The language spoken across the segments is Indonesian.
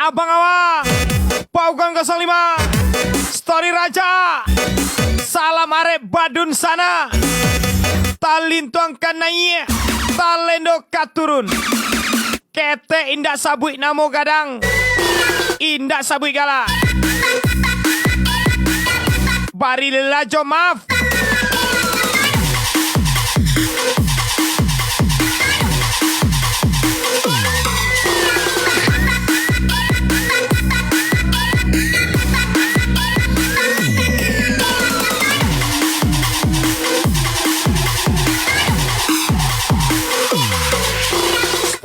Abang-abang, Paukan 05, Story Raja, salam arep Badun sana, talintuang kanai, talendo katurun, kete indak sabui namo gadang, indak sabui gala, bari lelajo maaf.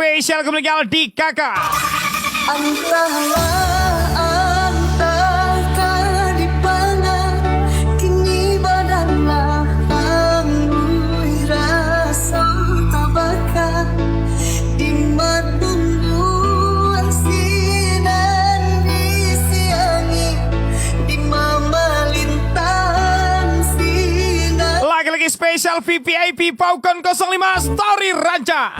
Spesial kembali di kakak. Antara di mana kini badanlah ambui rasa tabaka di matungguan sinan disiangi di mama lintang sinan. Lagi-lagi spesial VVIP Paukan 05 Story Raja.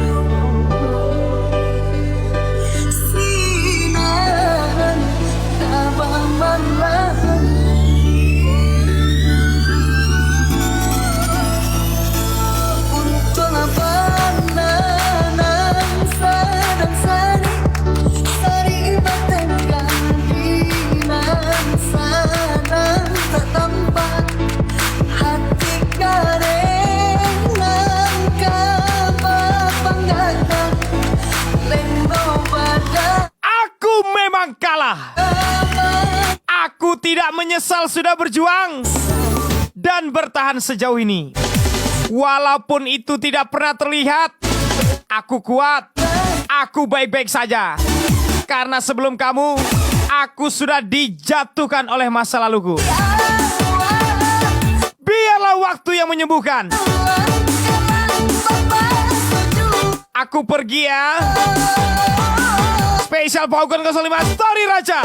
Aku memang kalah. Aku tidak menyesal sudah berjuang dan bertahan sejauh ini. Walaupun itu tidak pernah terlihat, aku kuat, aku baik-baik saja. Karena sebelum kamu, aku sudah dijatuhkan oleh masa laluku. Biarlah waktu yang menyembuhkan. Aku pergi ya. Spesial Paukan 05 Story Raja.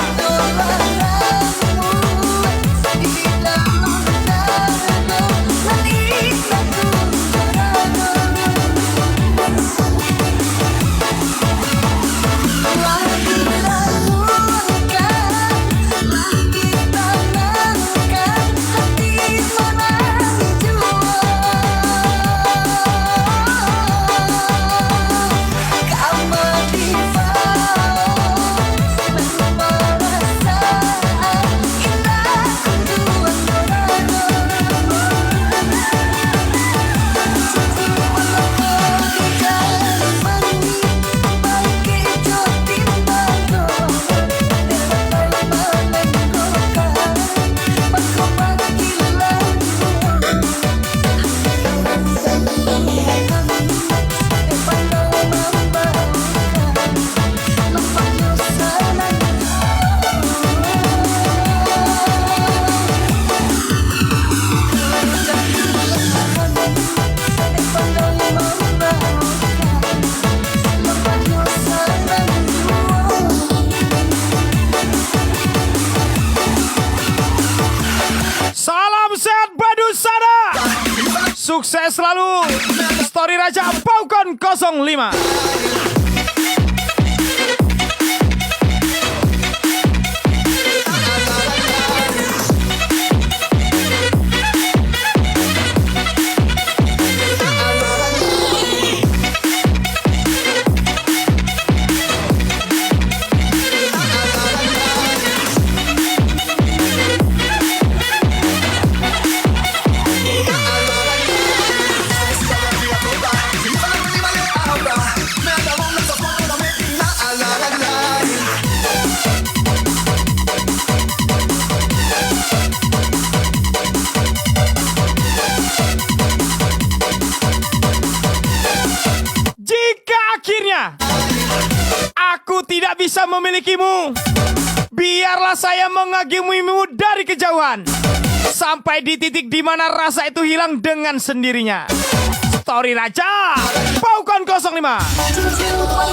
Sukses selalu. Story Raja Paukan 05. Aku tidak bisa memilikimu. Biarlah saya mengagumimu dari kejauhan sampai di titik di mana rasa itu hilang dengan sendirinya. Story Raja Paukan 05.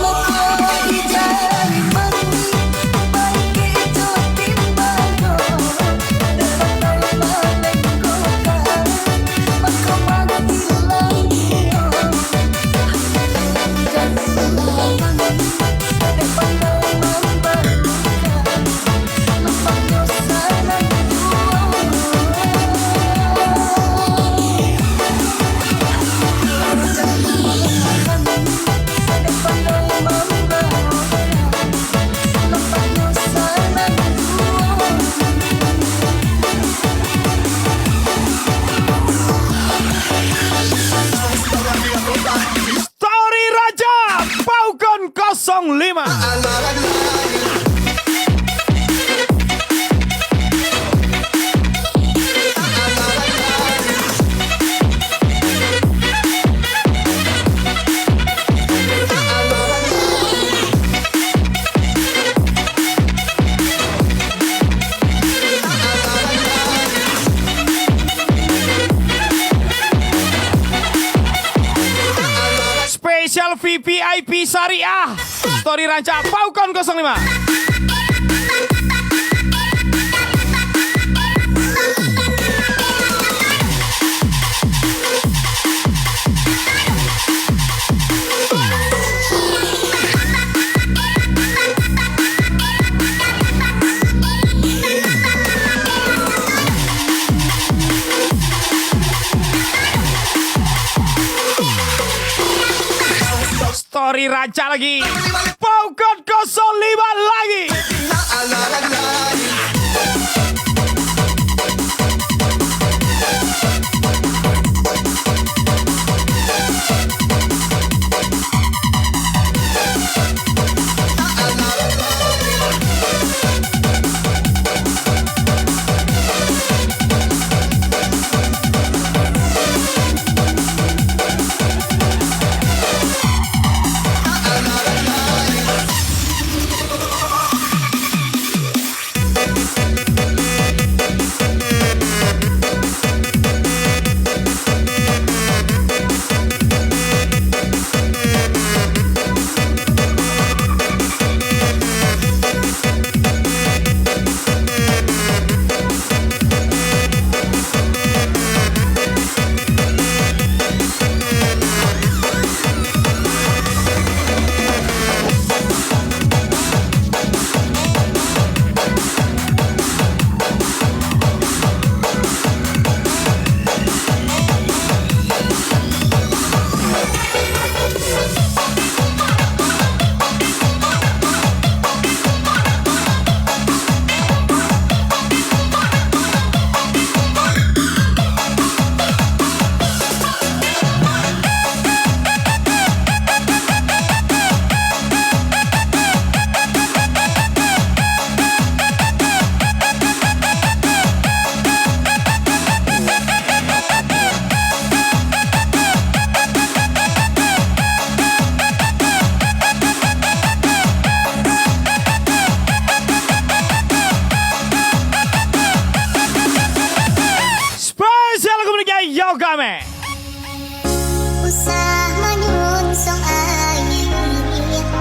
Spesial VVIP Syariah Story Ranca Falcon 05. Story Raja lagi Falcon 05 lagi. Yogame Usah menyungsung angin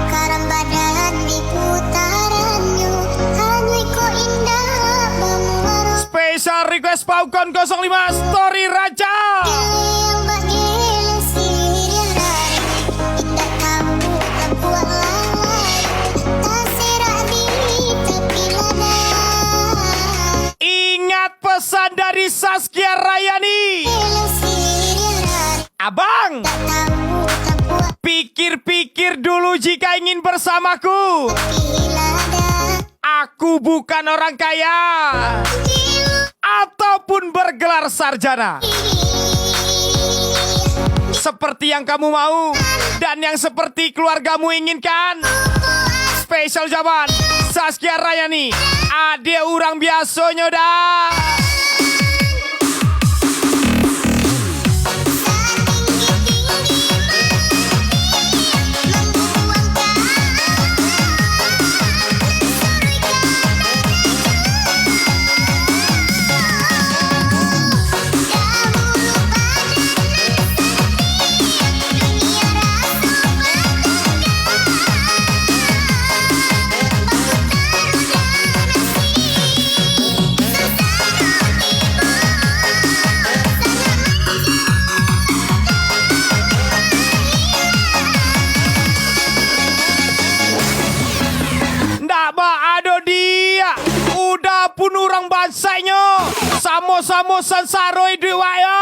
Karang badan di putarannya Hanyui ko indah memuaruh Special request Falcon 05 Story Raja Yang bagiling sirirai Indah kamu tak buat lalai Tak serak di tepi ladang Ingat pesan dari Saskia Rayani Abang, pikir-pikir dulu jika ingin bersamaku. Aku bukan orang kaya ataupun bergelar sarjana. Seperti yang kamu mau dan yang seperti keluargamu inginkan. Spesial jawaban Saskia Rayani. Ade orang biasanya dah. Pun orang bansainya Samo-samo sansaroi duit yo.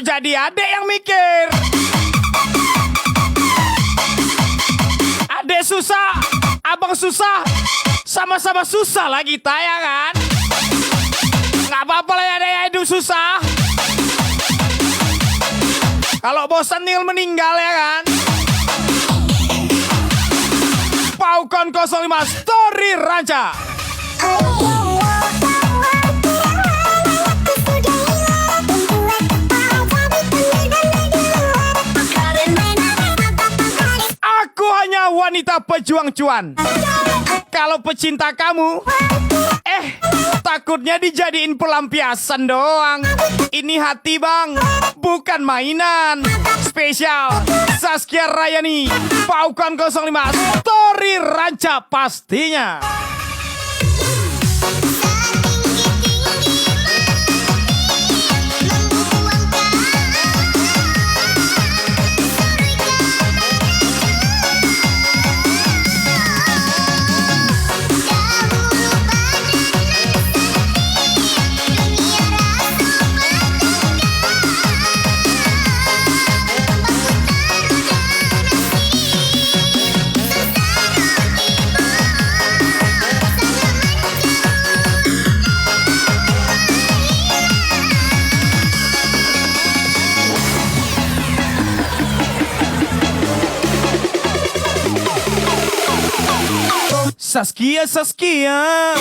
jadi adek yang mikir? Adek susah, abang susah, sama-sama susah lah kita ya kan? Gak apa-apa lah ya adek ya, hidup susah. Kalau bosan tinggal meninggal ya kan? Paukon 05 Story Ranca. Aku hanya wanita pejuang cuan. Kalau pecinta kamu, takutnya dijadiin pelampiasan doang. Ini hati bang, bukan mainan. Spesial Zaskia Rayani, Paukon 05 Story Ranca pastinya. Zaskia,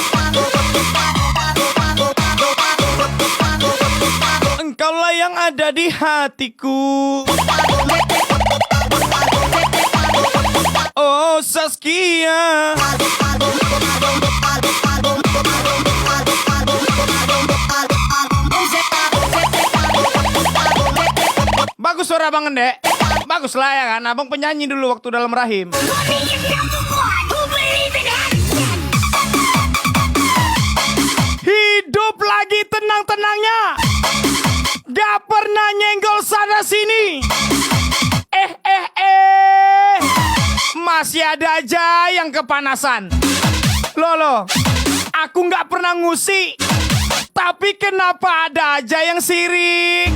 engkaulah yang ada di hatiku. Oh Zaskia, bagus suara Abang Endek. Bagus lah ya kan, abang penyanyi dulu waktu dalam rahim. Hidup lagi tenang-tenangnya, gak pernah nyenggol sana sini. Masih ada aja yang kepanasan. Loh, aku gak pernah ngusik, tapi kenapa ada aja yang sirik?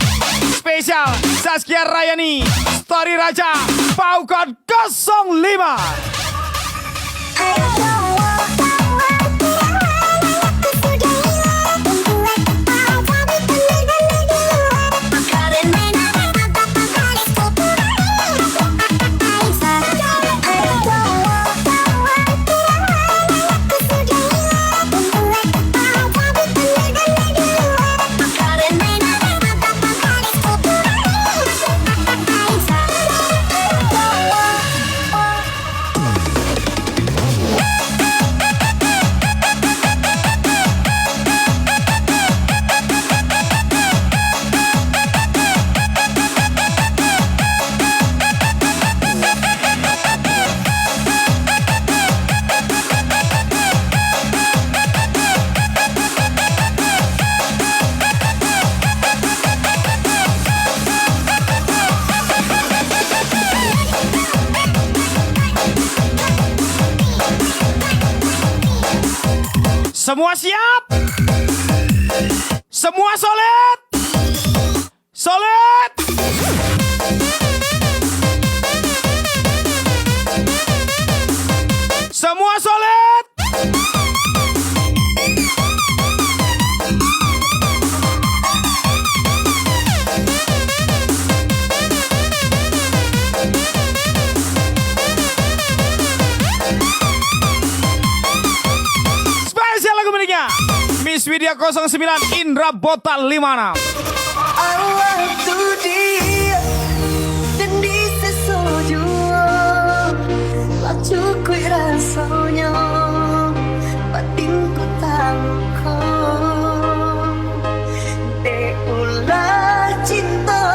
Spesial Zaskia Rayani, Story Raja, Paukon 05. Semua siap? Semua solid? Solid? Semua solid? Miss Widya 09 Indra Botal 56. Allah tu dia dan di sesujudnya cukup rasanya batinku tangkap deulah cinta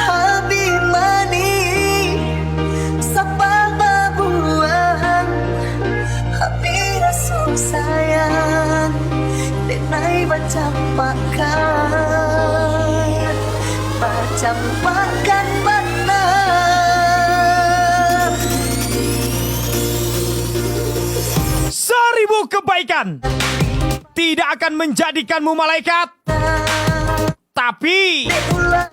habis mani sapa babuan habis rasa sayang denai macam makan mana Seribu kebaikan tidak akan menjadikanmu malaikat. Tapi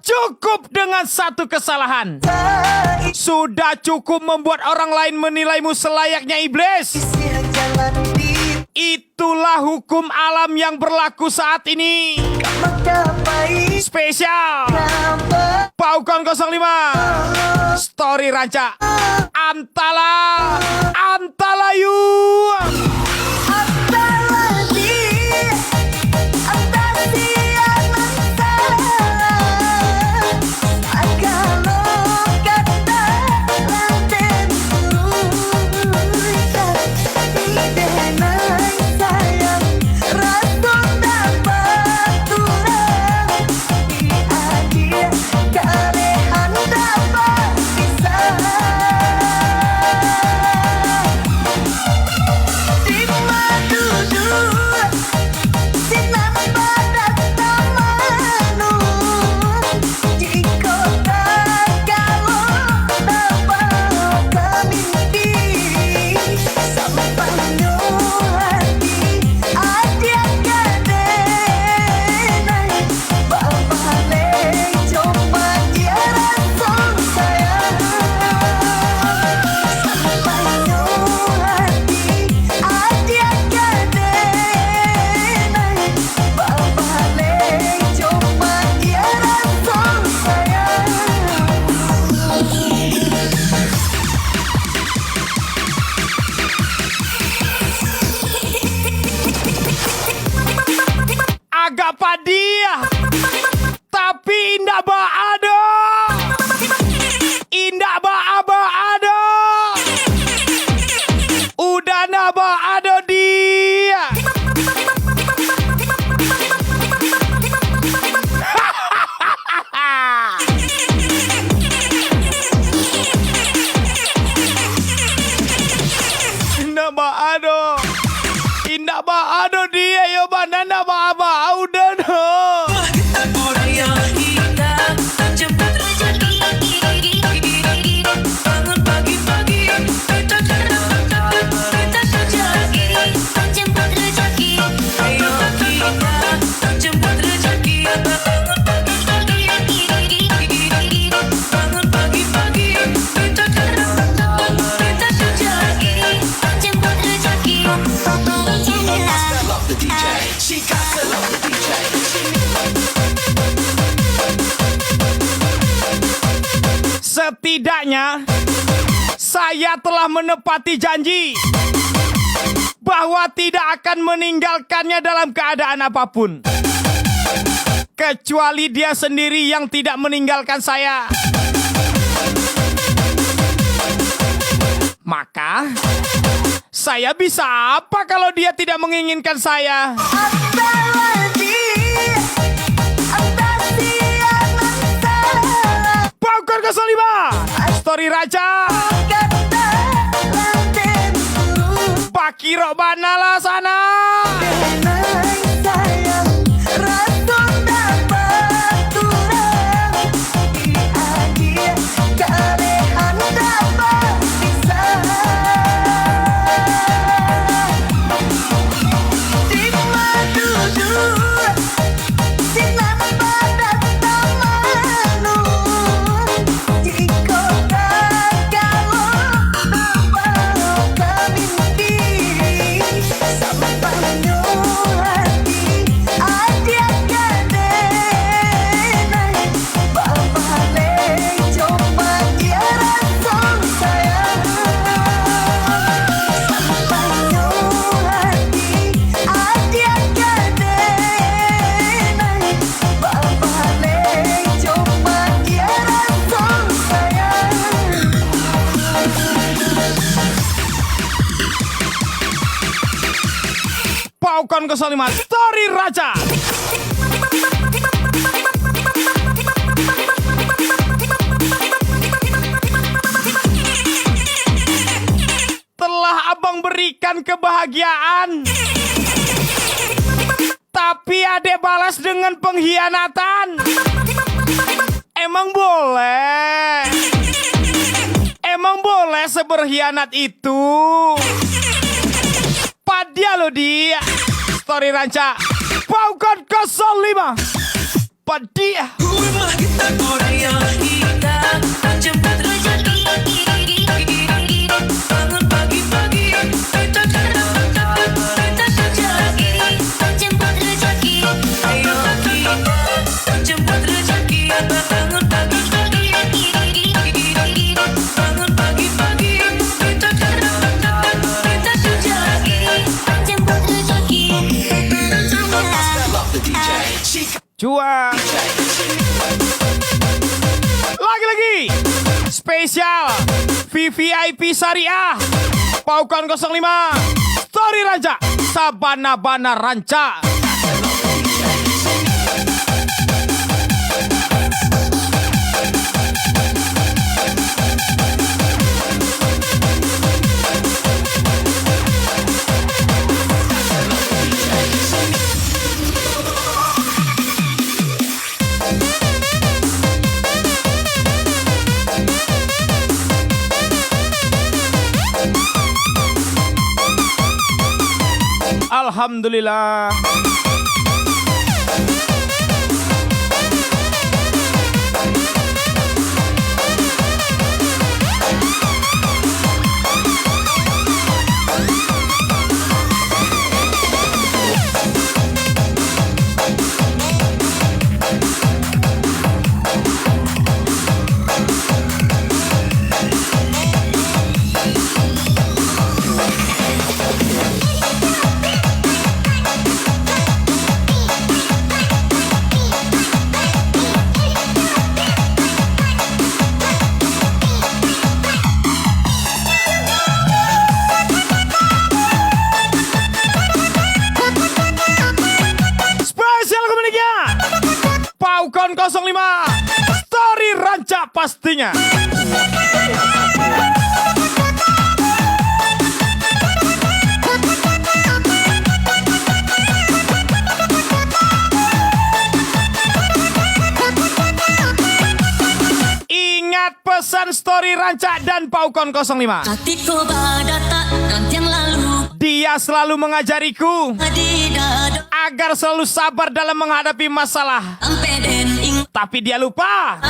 cukup dengan satu kesalahan. Sudah cukup membuat orang lain menilaimu selayaknya iblis. Itulah hukum alam yang berlaku saat ini. Spesial Paukon 05 Story Ranca Antalayu. Agak padiah, tapi indah baado. Indah baado. Udah naba ado dia. Indah baado. Indah baado dia yo banana ba udah no. Setidaknya saya telah menepati janji bahwa tidak akan meninggalkannya dalam keadaan apapun. Kecuali dia sendiri yang tidak meninggalkan saya. Maka saya bisa apa kalau dia tidak menginginkan saya? Paukon 05 Story Raja Pakiro Banala sana. Paukon 05 Story Raja. Telah abang berikan kebahagiaan, tapi ade balas dengan pengkhianatan. Emang boleh? Emang boleh seberkhianat itu? Padia lo dia. Story Ranca Paukon 05 Padia. Rumah kita Korea kita jemput rezeki. Bangun pagi-pagi kita kerja lagi. Jemput rezeki. Ayo kita jemput rezeki. Bangun pagi-pagi. Bangun pagi-pagi kita kerja lagi. Jemput rezeki. Cuan. Lagi-lagi spesial VVIP Syariah Paukan 05 Story Ranca Sabana-bana Ranca. Alhamdulillah. Paukan 05 Story Ranca pastinya. Ingat pesan Story Ranca dan Paukan 05. Hatiku badata nanti yang lalu Dia selalu mengajariku di dada agar selalu sabar dalam menghadapi masalah. sampai dening Tapi dia lupa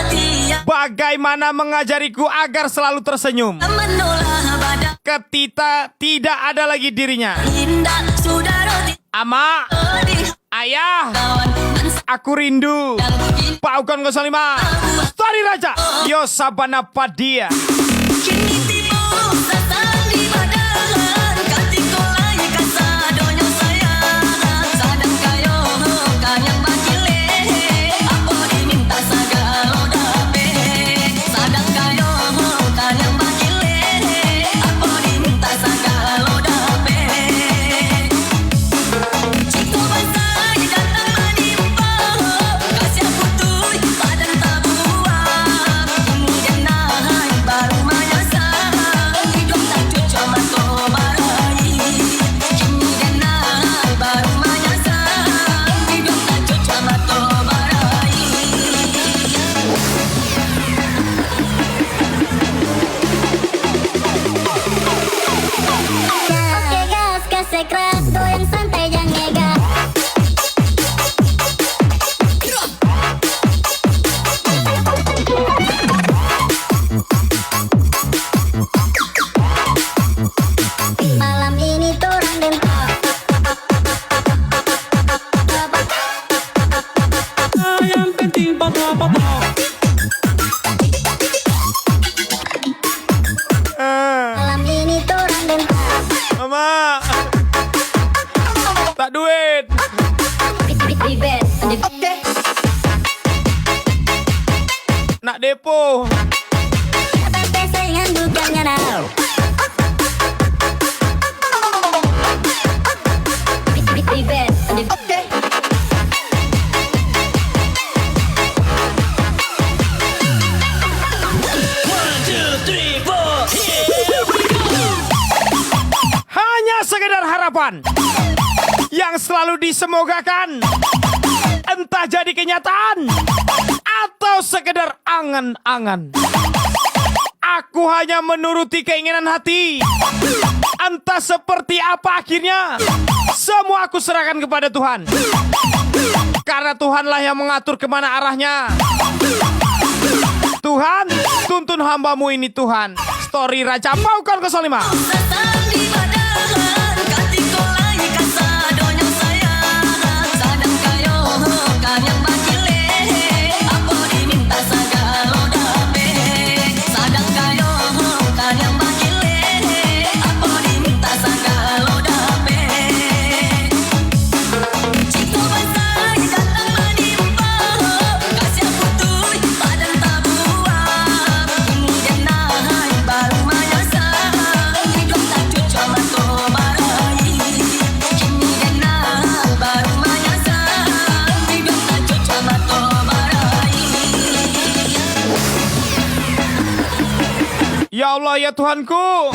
dia bagaimana mengajariku agar selalu tersenyum menolak badak ketika tidak ada lagi dirinya. indah sudah roti Ama, ayah, kawan aku rindu. Paukan 05 Story Raja Yo Sabana Padia. kini tipu sasal di badan katiko lai kasadonyo sayang sadang kayo kayang bakile apa diminta sagalo dape sadang kayo kayang bakile apa diminta sagalo dape Ciko bansai datang menimpa kasih putui badan tabuang kemudian naik baru menyasar hidup tak cucuk mato barai kemudian naik baru menyasar hidup tak cucuk mato barai Oke gas, kasih keras, goyang santai jangan ngegas. Malam ini turun dental. yang penting potong-potong Malam ini turun dental. Mama, tak duit. Ribet. Nak depo. Tapi saingan bukannya now. Ribet. Hanya sekedar harapan yang selalu disemogakan, entah jadi kenyataan atau sekedar angan-angan. Aku hanya menuruti keinginan hati, Entah seperti apa akhirnya, semua aku serahkan kepada Tuhan. Karena Tuhanlah yang mengatur kemana arahnya. Tuhan, tuntun hambamu ini Tuhan. Story Raja Paukan 05. Datang di badan Kati kolai kasadonya saya Sadang kayo kanyang bakile Apo diminta sagalo dape Sadang kayo kanyang bakile Apo diminta sagalo dape Ciko basay datang menimpa Kasih putuy padang tabuan Kemudian nahay baru mayasa Hidup tak cucok mato barai Kemudian nahay baru mayasa Hidup tak cucok mato barai Ya Allah ya Tuhanku,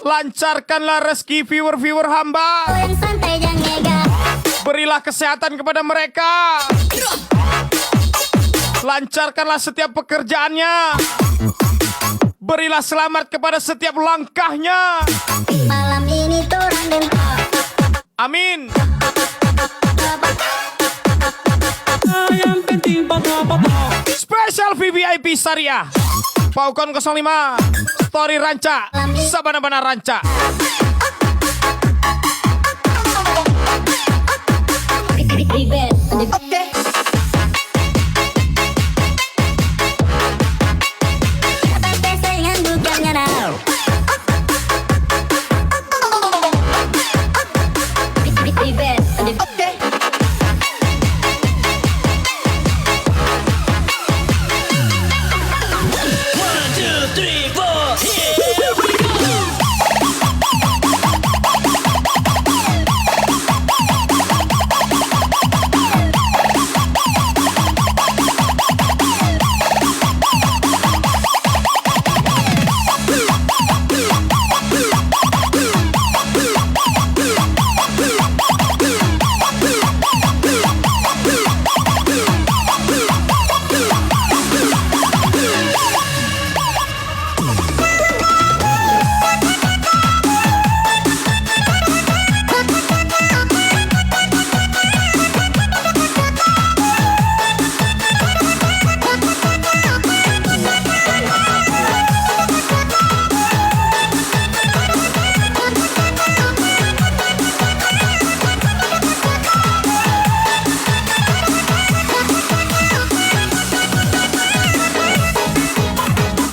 lancarkanlah rezeki viewer-viewer hamba. Yang santai jangan ngegas. Berilah kesehatan kepada mereka. Lancarkanlah setiap pekerjaannya. Berilah selamat kepada setiap langkahnya. Malam ini turun dan Amin. Spesial VVIP Syariah Paukan 05 Story Ranca Sabana-bana Ranca. ribet. Tapi saingan bukannya now. Ribet. One, two, three, four, here we go.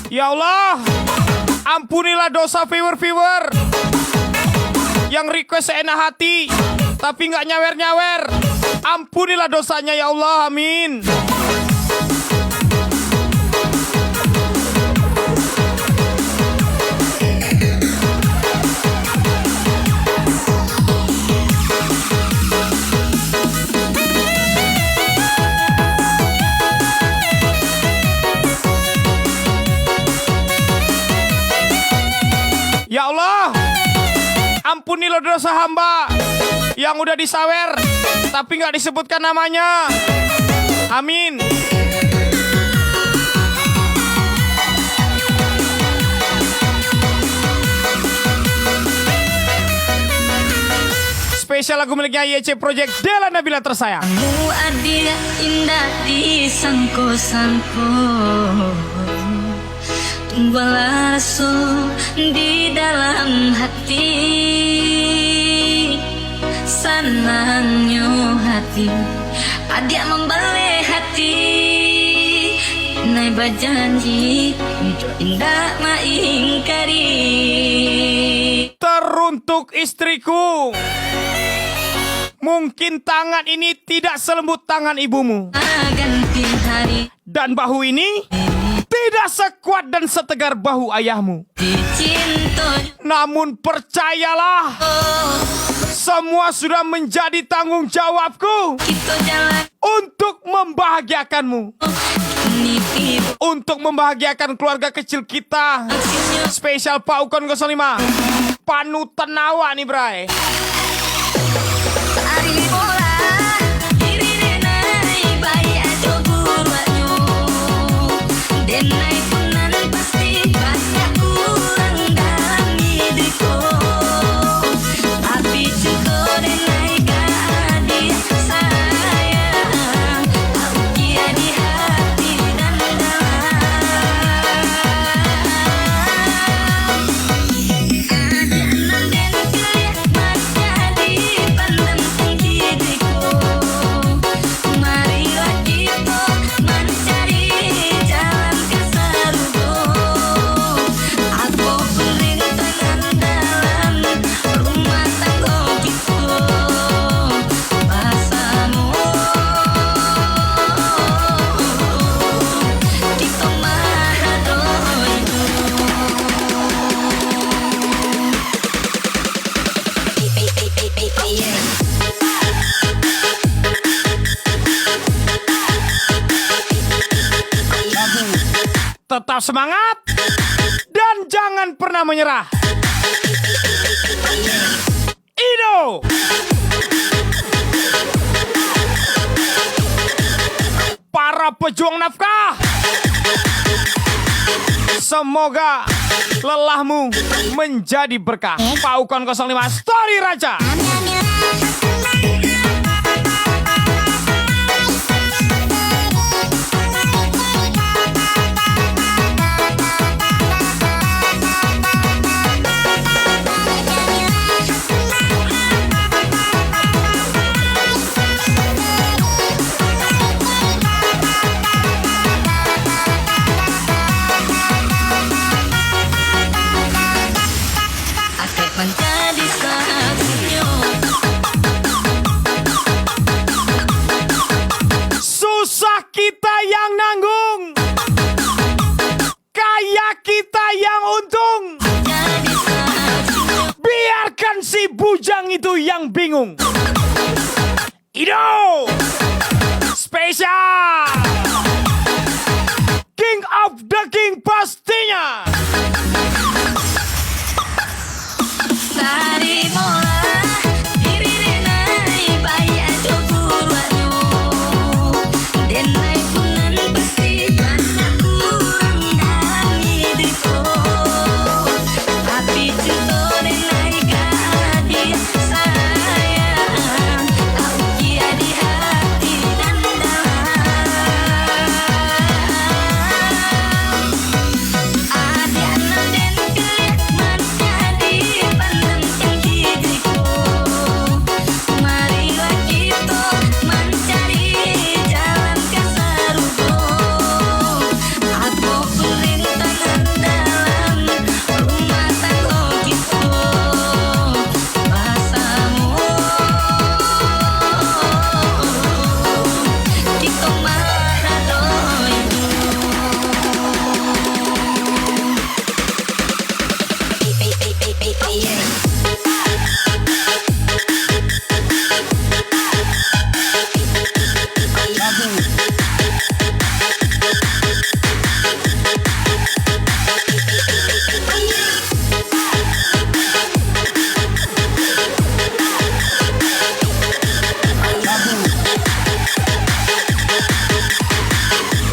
Ya Allah, ampunilah dosa viewer-viewer yang request seenak hati tapi nggak nyawer-nyawer. Ampunilah dosanya ya Allah, amin. Ya Allah, ampunilah dosa hamba yang udah disawer tapi nggak disebutkan namanya. Amin. Spesial lagu miliknya YC Project Dela Nabila tersayang. Mu adil indah di sangko-sangko Tunggulah rasul di dalam hati Senangnya hati Adik membeli hati Nai berjanji Hidup indah maingkari Teruntuk istriku, mungkin tangan ini tidak selembut tangan ibumu, Ganti hari dan bahu ini tidak sekuat dan setegar bahu ayahmu. dicinta Namun percayalah, semua sudah menjadi tanggung jawabku Kita jalan untuk membahagiakanmu, Nipi untuk membahagiakan keluarga kecil kita. Aksinya Spesial Paukan 05 panutan awak nih bray. Ari bola Diri denai Bayi ajo buruanyo Denai punan pasti Banyak kurang dalam hidup semangat dan jangan pernah menyerah. Ido. Para pejuang nafkah, semoga lelahmu menjadi berkah. Paukon 05 Story Raja. Menjadi saksinya. Susah kita yang nanggung, kaya kita yang untung. Jadi saksinya. Biarkan si bujang itu yang bingung. Ido spesial King of the King pastinya. Dari mula diri denai bayi aja buruanyo. Denai punan pasti banyak kurang dalam hidupku. Tapi cinta denai gadis sayang. Kau kia di hati dan dalam. Adiana dan keliat menjadi penentang hidupku. Marilah kita mencari jalan ke surga. Aku perintangan dalam rumah tangga kita. Bahasamu kita marah doidu.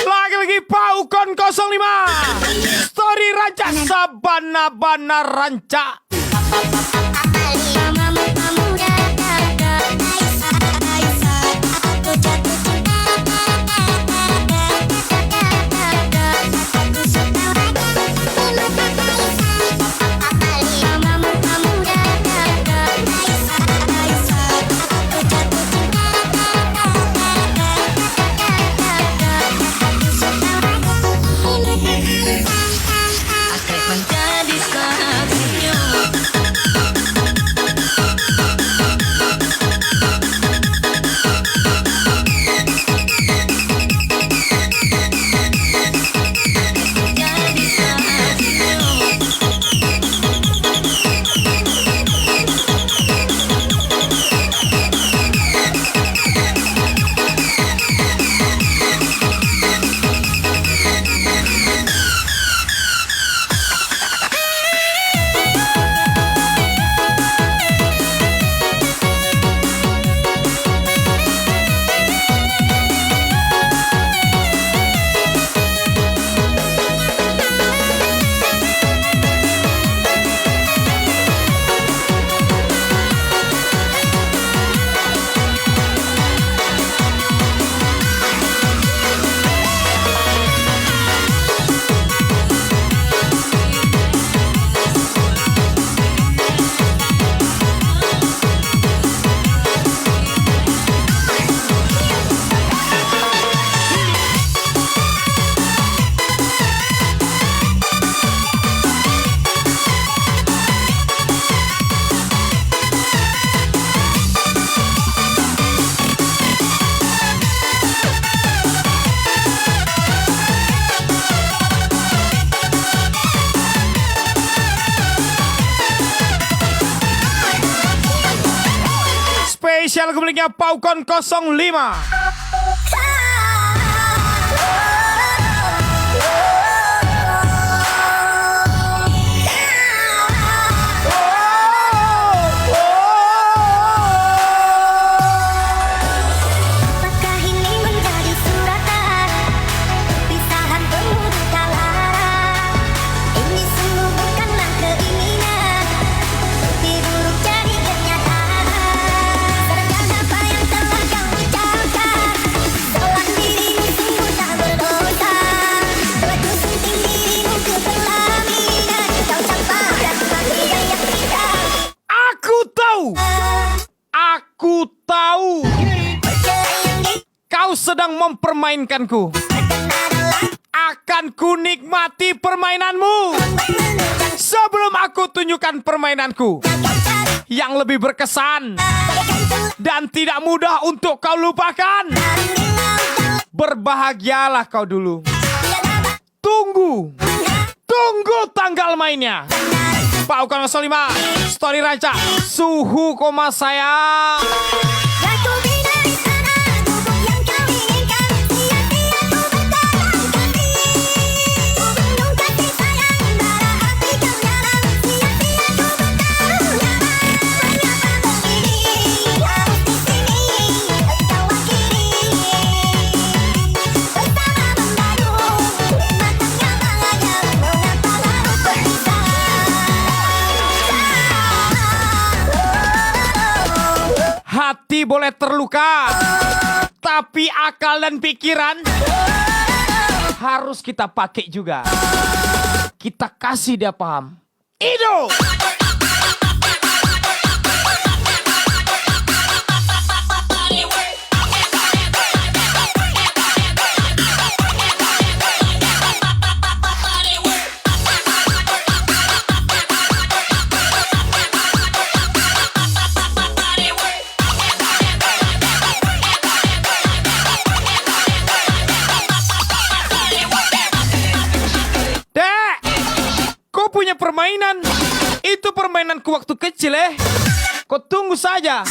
Lagi-lagi Paukon 05 Story Raja Sabana-bana Ranca. Akan menjadi saksinya. Menjadi saksinya. Spesial kembalinya Paukon 05. tahu kau sedang mempermainkanku. Akan ku nikmati permainanmu sebelum aku tunjukkan permainanku yang lebih berkesan dan tidak mudah untuk kau lupakan. Berbahagialah kau dulu. Tunggu tanggal mainnya. Pak Ukan 05, Story Raja, suhu koma sayang. Hati boleh terluka, tapi akal dan pikiran harus kita pakai juga. Kita kasih dia paham. Hidup! Punya permainan. Itu permainanku waktu kecil Kau tunggu saja.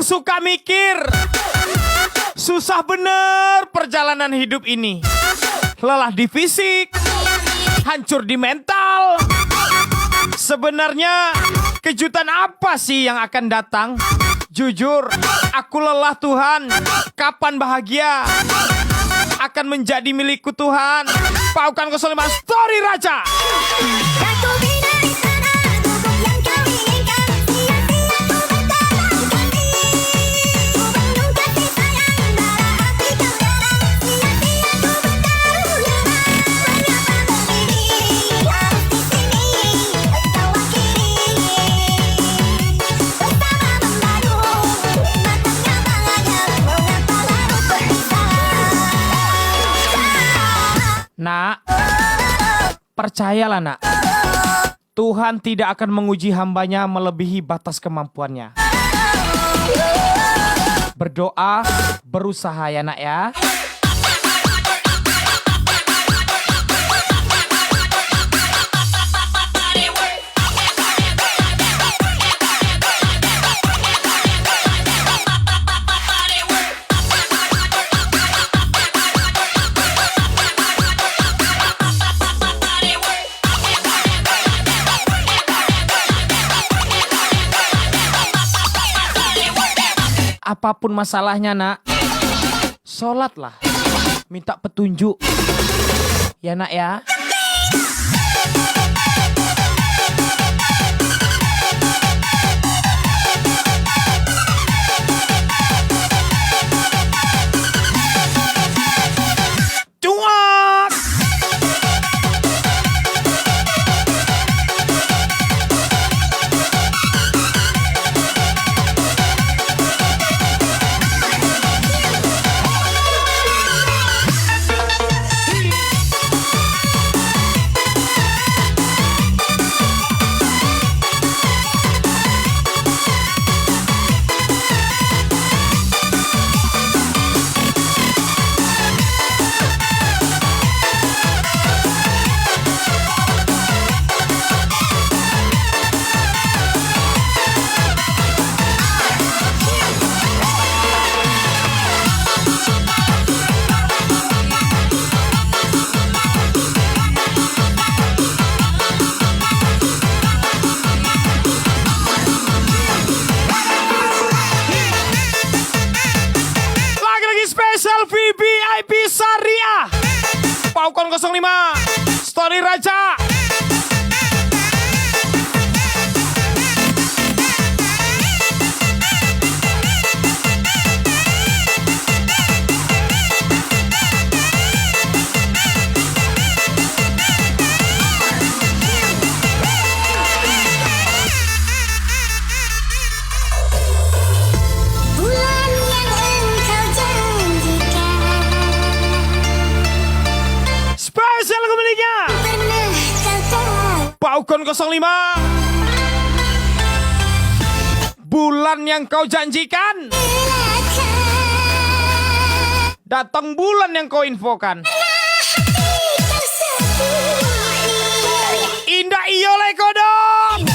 Suka mikir, susah bener perjalanan hidup ini. Lelah di fisik, hancur di mental. Sebenarnya kejutan apa sih yang akan datang? Jujur, aku lelah Tuhan. Kapan bahagia akan menjadi milikku Tuhan? Pak Ukan 05, Story Raja. Nak, percayalah nak, Tuhan tidak akan menguji hambanya melebihi batas kemampuannya. Berdoa, berusaha ya nak ya. Apapun masalahnya nak, sholatlah, minta petunjuk. Ya nak ya. Cuak. Paukon 05, Story Raja. Bulan yang engkau janjikan Spesial pemiliknya pernah kau tahu. Paukon 05, bulan yang kau janjikan, datang bulan yang kau infokan. Indah iyo le kodok.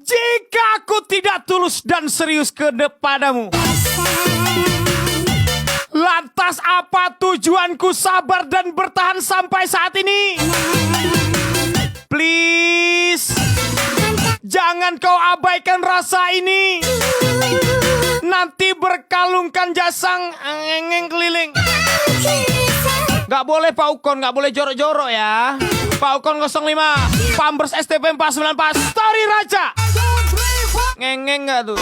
Jika aku tidak tulus dan serius kepadamu, lantas apa tujuanku sabar dan bertahan sampai saat ini? Please, jangan kau abaikan rasa ini. Nanti berkalungkan jasang ngengeng keliling. Gak boleh Paukon, gak boleh jorok-jorok ya. Paukon 05, Pampers STP 494, Story Raja. Ngengeng gak tuh?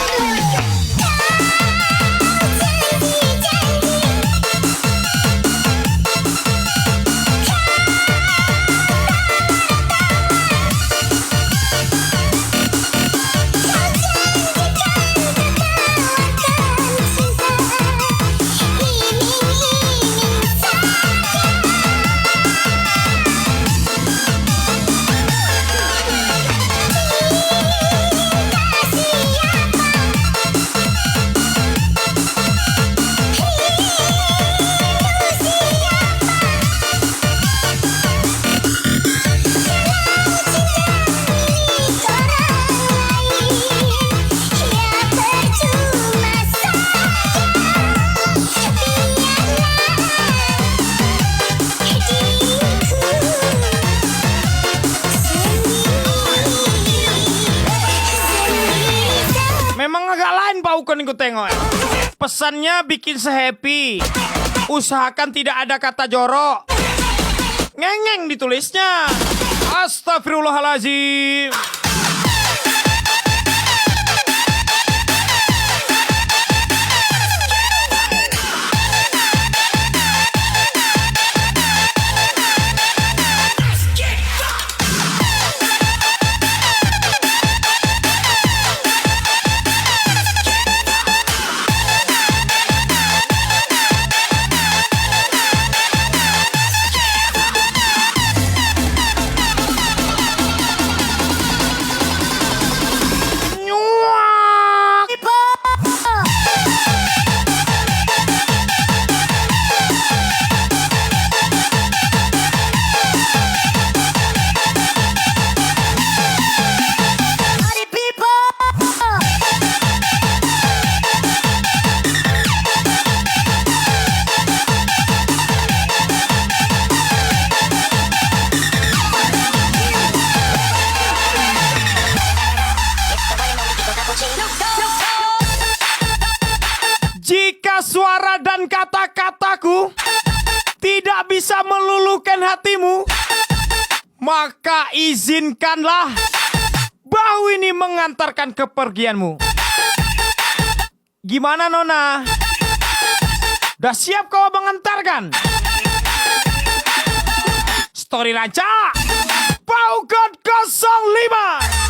Memang agak lain Paukon ikut tengok ya. Pesannya bikin sehappy. Usahakan tidak ada kata jorok. Ngengeng ditulisnya. Astagfirullahaladzim. Jika suara dan kata-kataku tidak bisa meluluhkan hatimu, maka izinkanlah bahu ini mengantarkan kepergianmu. Gimana Nona? Udah siap kau mengantarkan? Story Raja Paukon 05.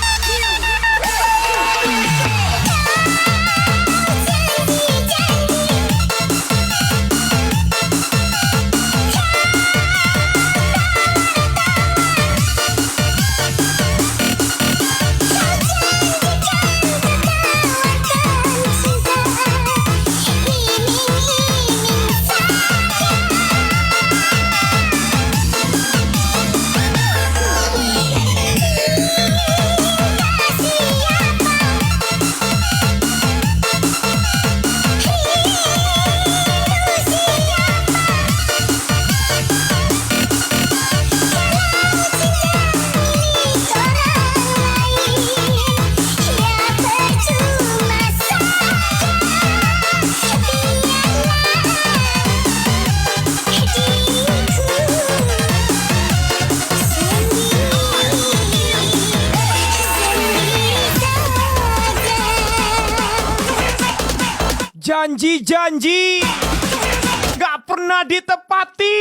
Janji-janji gak pernah ditepati.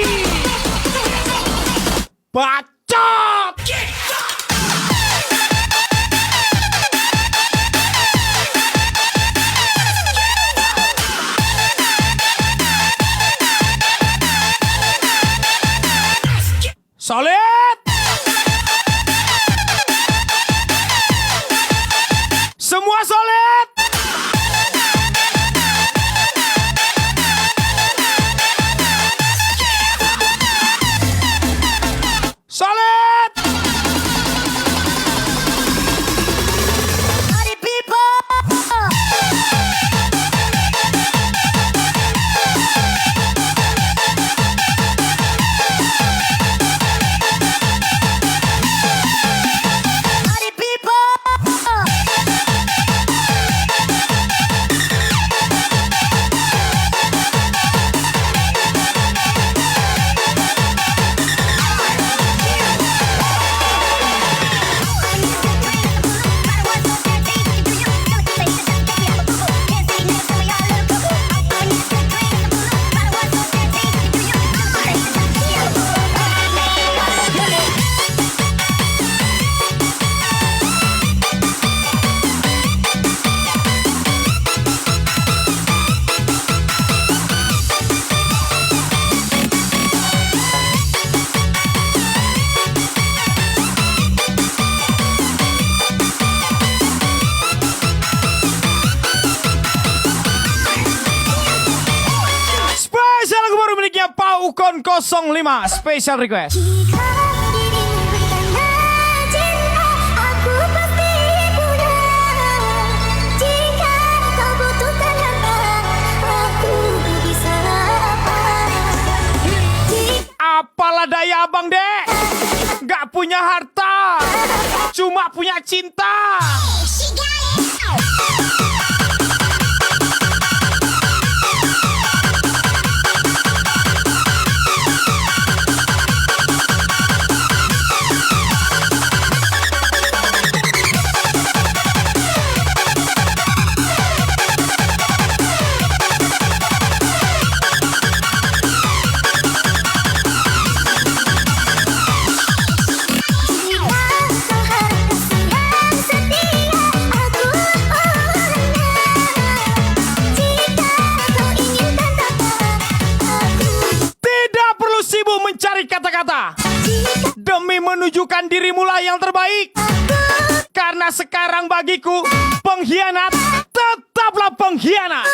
Bacot. Solid. Semua solid. Solid. Party people. Party people. Spesial lagu baru miliknya Paukon 05. Special request. Jika dirimu bertanya cinta, aku pasti punya. Jika kau butuhkan harta, aku bisa apa. Apalah daya abang dek, gak punya harta, cuma punya cinta. Tidak perlu sibuk mencari kata-kata, demi menunjukkan dirimulah yang terbaik. Karena sekarang bagiku, pengkhianat tetaplah pengkhianat.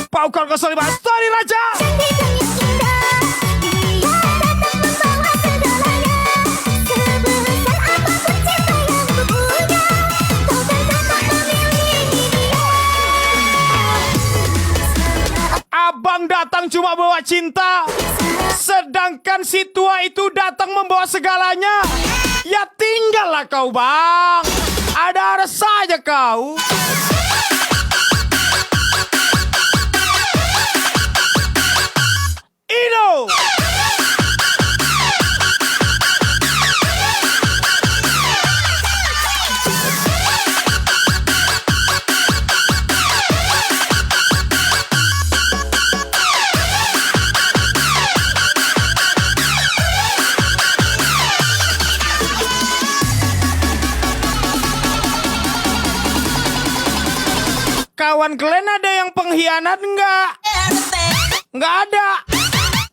Paukon 05, Story Raja. Abang datang cuma bawa cinta, sedangkan si tua itu datang membawa segalanya. Ya tinggallah kau bang, ada saja kau. Ino. Kawan kalian ada yang pengkhianat enggak? Enggak ada.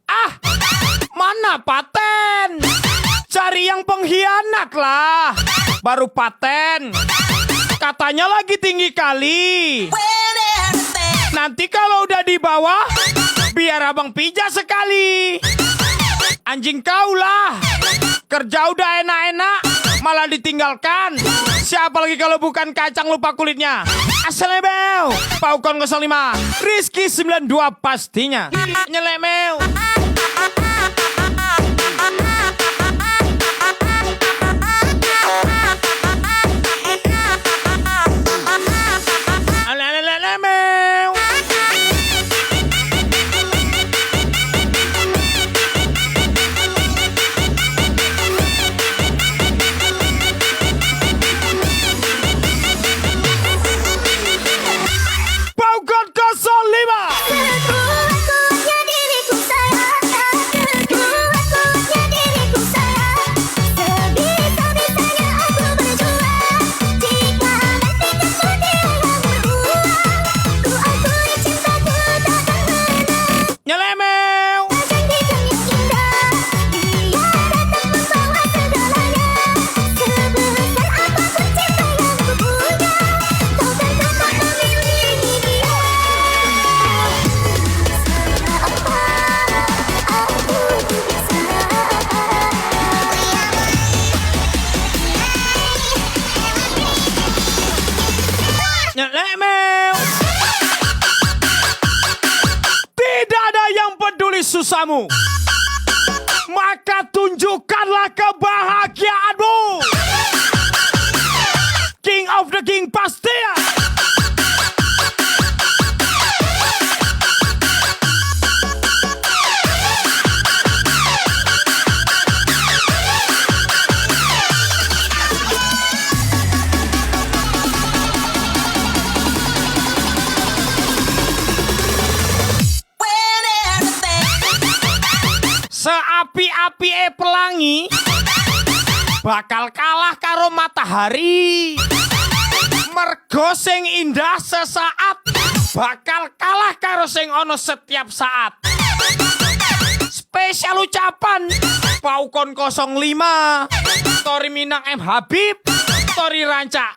Ah, mana paten? Cari yang pengkhianat lah, baru paten. Katanya lagi tinggi kali. Nanti kalau udah di bawah, biar abang pijak sekali. Anjing kau lah, kerja udah enak-enak, malah ditinggalkan. Siapa lagi kalau bukan kacang lupa kulitnya? Asal-ebel, Paukon 05, Rizky 92 pastinya. Nyelemeu. susahmu, maka tunjukkanlah kebahagiaanmu. King of the King pasti ya. Seapi-api pelangi bakal kalah karo matahari. Mergo sing indah sesaat bakal kalah karo sing ono setiap saat. Spesial ucapan Paukon 05 Story Minang M Habib Story Ranca.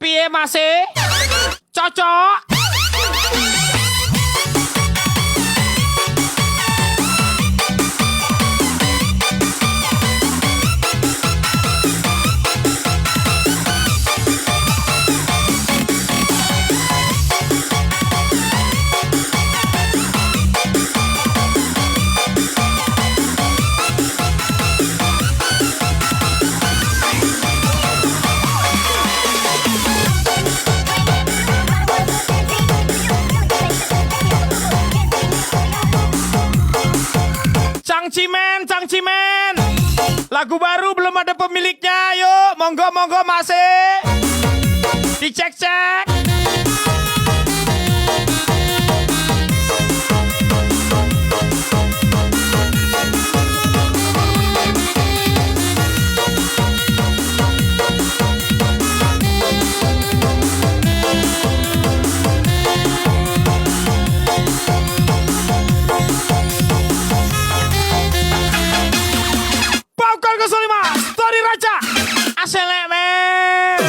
Piye masih? Cocok? Cangcimen, lagu baru belum ada pemiliknya. Yuk, monggo masih dicek-cek. Paukon 05 Story Raja Aselek men.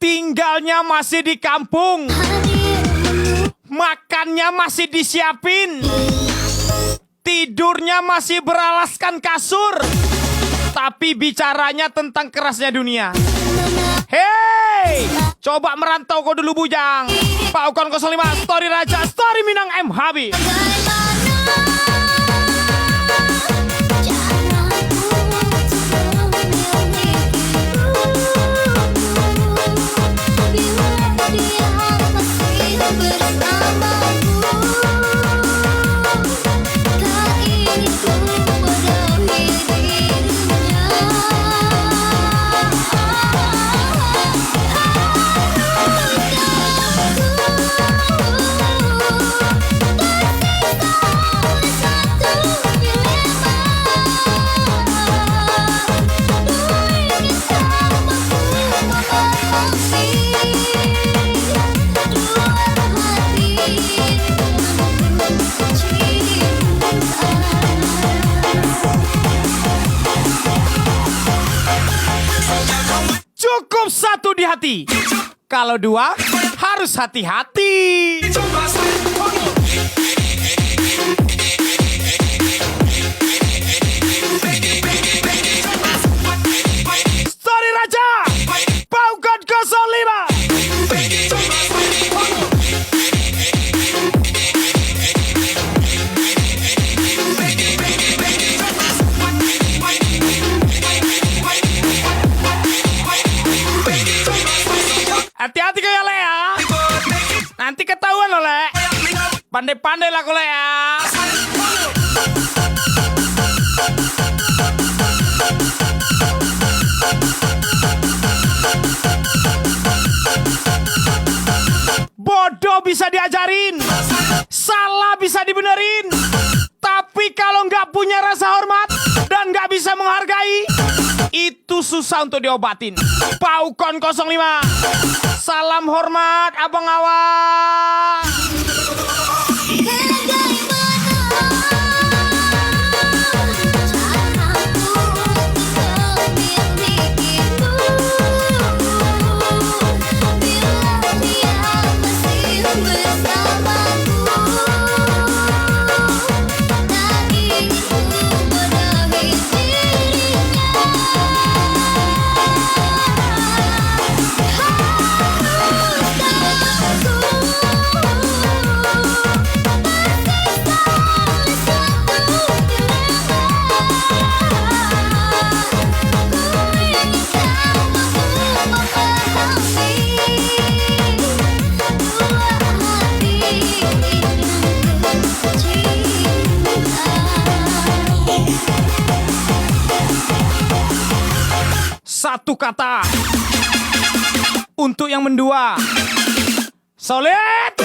Tinggalnya masih di kampung, makannya masih disiapin, tidurnya masih beralaskan kasur, tapi bicaranya tentang kerasnya dunia. Hey, coba merantau kau dulu bujang. Paukon 05 Story Raja Story Minang M Habib. Cukup satu di hati, kalau dua harus hati-hati. Story Raja Paukon 05. Hati-hati kayak Le ya. Nanti ketahuan loh Le. Pandai-pandai lah kau Le ya. bisa diajarin, salah bisa dibenerin, tapi kalau nggak punya rasa hormat dan nggak bisa menghargai, itu susah untuk diobatin. Paukon 05, salam hormat Abang Awang. Satu kata untuk yang mendua. Solid.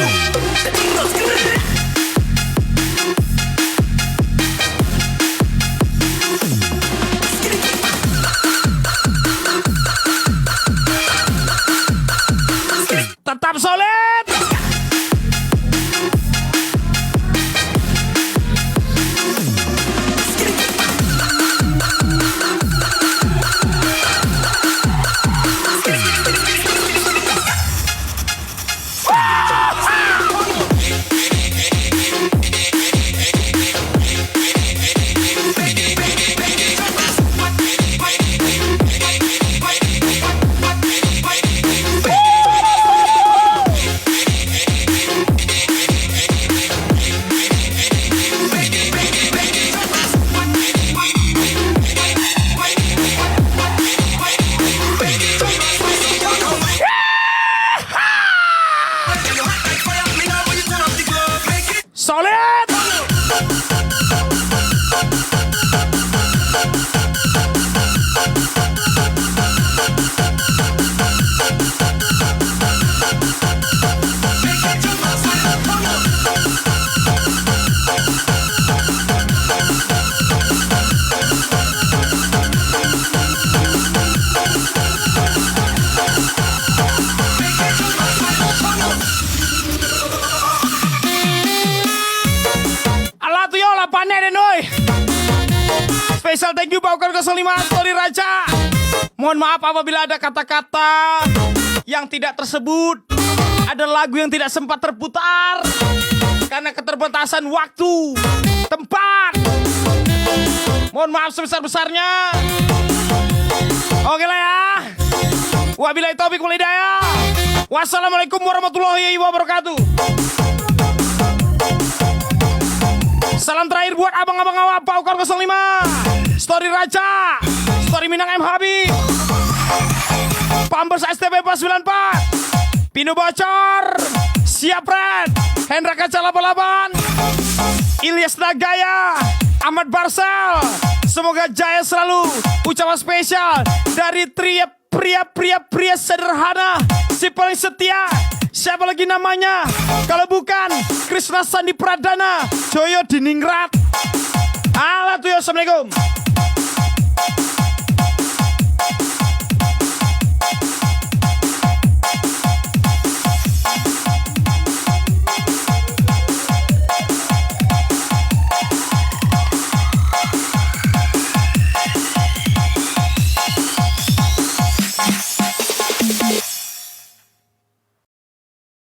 Tetap solid. Solid. Spesial thank you Paukon 05 Story Raja. Mohon maaf apabila ada kata-kata yang tidak tersebut, ada lagu yang tidak sempat terputar karena keterbatasan waktu, tempat. Mohon maaf sebesar-besarnya. Oke lah ya. Wabillahi taufiq wal hidayah. Wassalamualaikum warahmatullahi wabarakatuh. Salam terakhir buat abang-abang awak Paukon 05 Story Raja, Story Minang M Habib, Pampers STP 494, Pino Bocor, Siap Red, Hendra Kaca 88, Ilyas Nagaya, Ahmad Barsel. Semoga jaya selalu. Ucapan spesial dari pria sederhana, si paling setia. Siapa lagi namanya? Kalau bukan Krisna Sandi Pradana, Joyo Diningrat. Assalamualaikum.